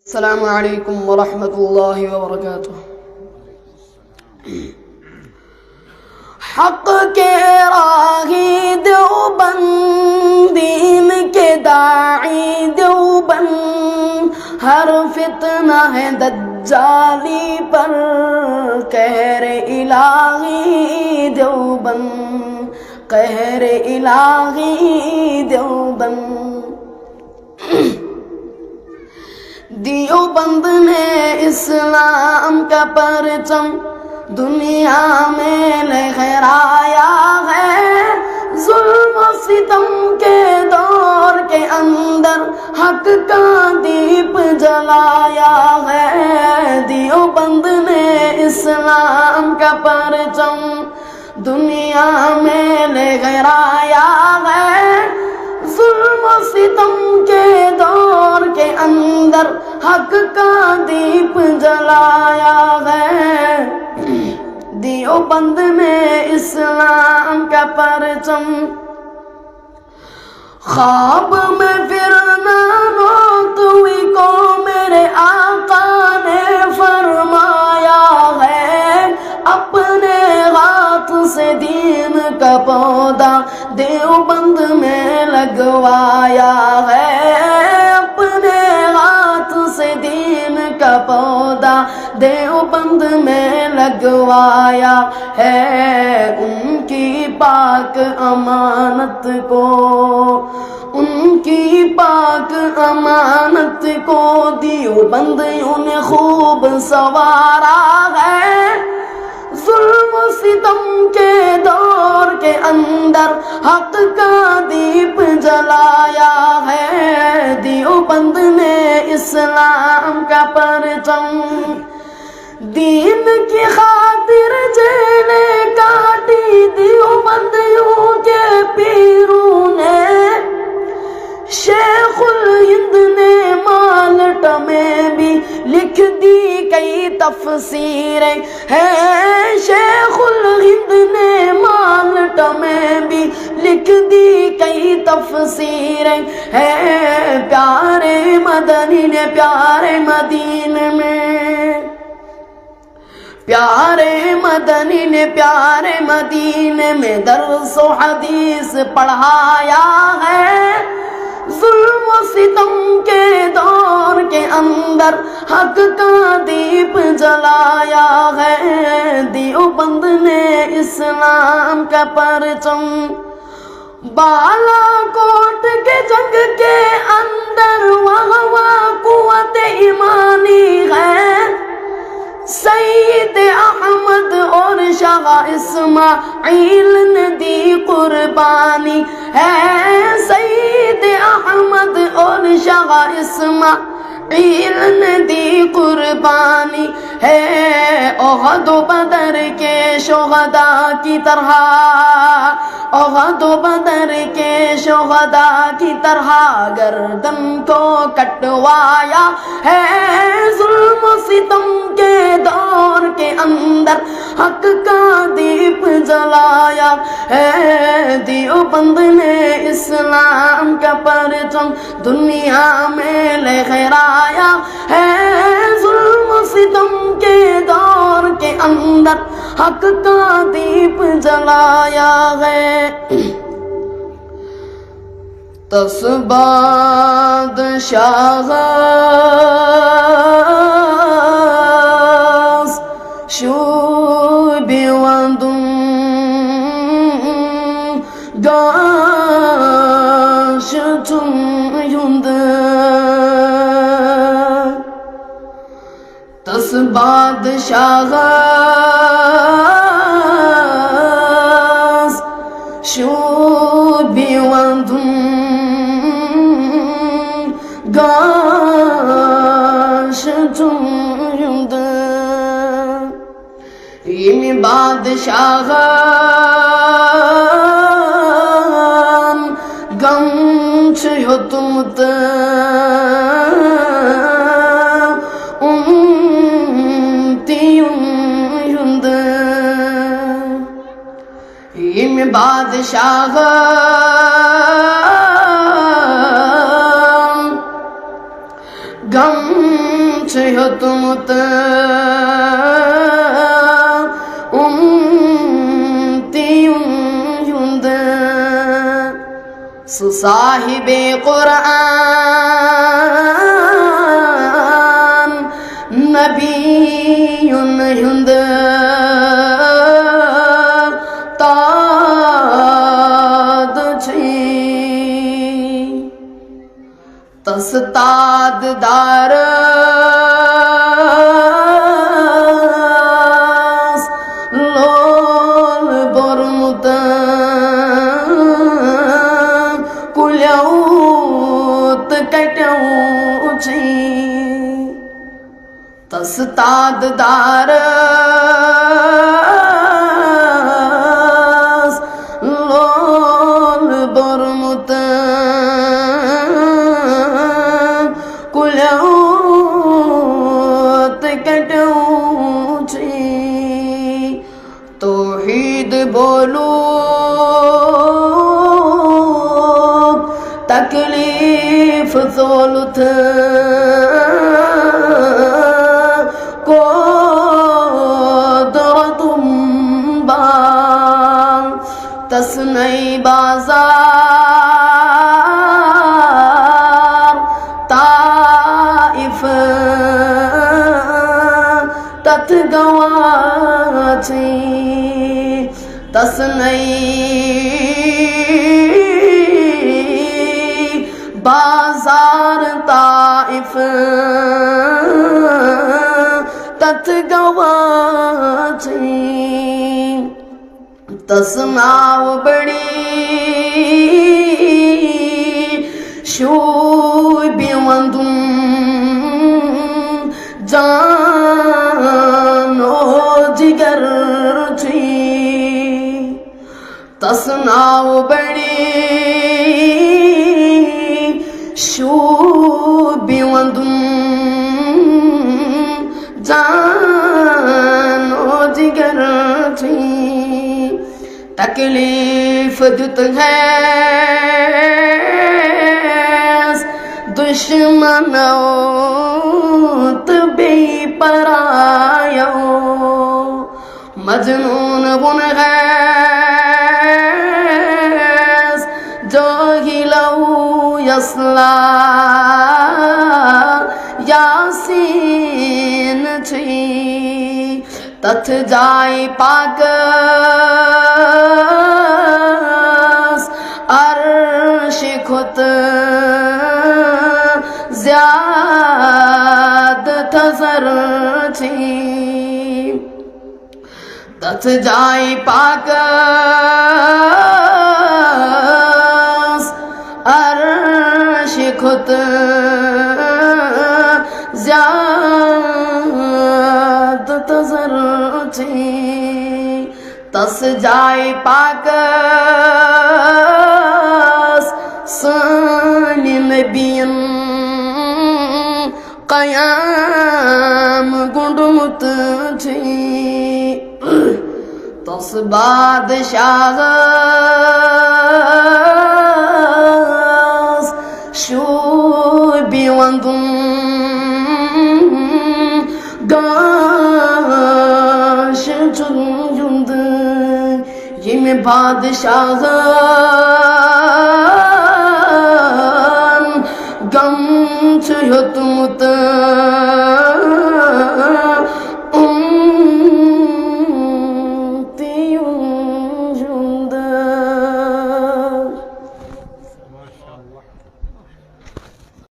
السلام علیکم ورحمۃ اللہ وبرکاتہ۔ حق کے راہی دیوبند، دین کے داعی دیوبند، ہر فتنہ ہے دجالی پر قہر الہی دیوبند، قہر الہی دیوبند۔ دیوبند نے اسلام کا پرچم دنیا میں لہرایا ہے، ظلم و ستم کے دور کے اندر حق کا دیپ جلایا ہے۔ دیوبند نے اسلام کا پرچم دنیا میں لہرایا ہے، ظلم و ستم کے دور کے اندر حق کا دیپ جلایا ہے۔ دیوبند میں اسلام کا پرچم، خواب میں فرمان ہوئی کو میرے آقا نے فرمایا ہے، اپنے ہاتھ سے دین کا پودا دیوبند میں لگوایا ہے، اپنے ہاتھ سے دین کا پودا دیوبند میں لگوایا ہے۔ ان کی پاک امانت کو، ان کی پاک امانت کو دیوبندیوں نے خوب سنوارا ہے، ظلم و ستم کے دور کے اندر حق کا دیپ جلایا ہے۔ دیوبند نے اسلام کا پرچم، دین کی خاطر جیلیں کاٹی دیوبندیوں کے پیروں نے، شیخ الہند نے مالٹ میں بھی لکھ دی کئی تفسیریں ہیں، شیخ الہند نے مالٹ میں بھی لکھ دی کئی تفسیریں ہیں۔ پیارے مدنی نے پیارے مدینے میں، پیارے مدنی نے پیارے مدینے میں درس و حدیث پڑھایا ہے، ظلم و ستم کے دور کے اندر حق کا دیپ جلایا ہے۔ دیوبند نے اسلام کا پرچم، بالا کوٹ کے جنگ کے اندر وہاں قوت ایمانی ہے، سید احمد اور شاہ اسماعیل نے دی قربانی ہے، سید احمد اور شاہ اسماعیل نے دی قربانی ہے۔ احد و بدر کے شہداء کی طرح، احد و بدر کے شہداء کی طرح گردن کو کٹوایا ہے، ظلم و ستم کے دور کے اندر حق کا دیپ جلایا ہے۔ دیوبند نے اسلام کا پرچم دنیا میں لہرایا ہے، ظلم و ستم کے دور کے اندر حق کا دیپ جلایا ہے۔ تس بادشاہ شوبیوندم گاشتم یند، تس بادشاہ شوبیوندم گاشتم یند، یہ بادشاہ گم چھو تمت یند، یہ بادشاہ غم چھو تم صاحب قرآن نبی ہند تاد چھی تس تاد دار لول برمت کلیوت کٹو چھی تس تاد دار لول برمت کلیوت کٹو چھی توحید بولو تکلیف ذولت قدرتم با تسنئی بازار طائف تت گواچی تسنئی بازار طائف تت گواچی تسماو بڑی شوبی وندم جانو جگر چھی تسناو بڑی شوبی وندم جانو جگر چھی تکلیف دت ہے دشمنو تبی پرایو مجنون بن ہے جاہلو یصلا یاسین چھی تتھ جائے پاکس عرش خود زیاد تذر چھی تتھ جائے پاکس عرش خود زیاد تذر چھی تس جائے پاکس سانی نبین قیام گنڈمت چھی تس بادشاہ شوبی وندم گاش چند یم بادشاہ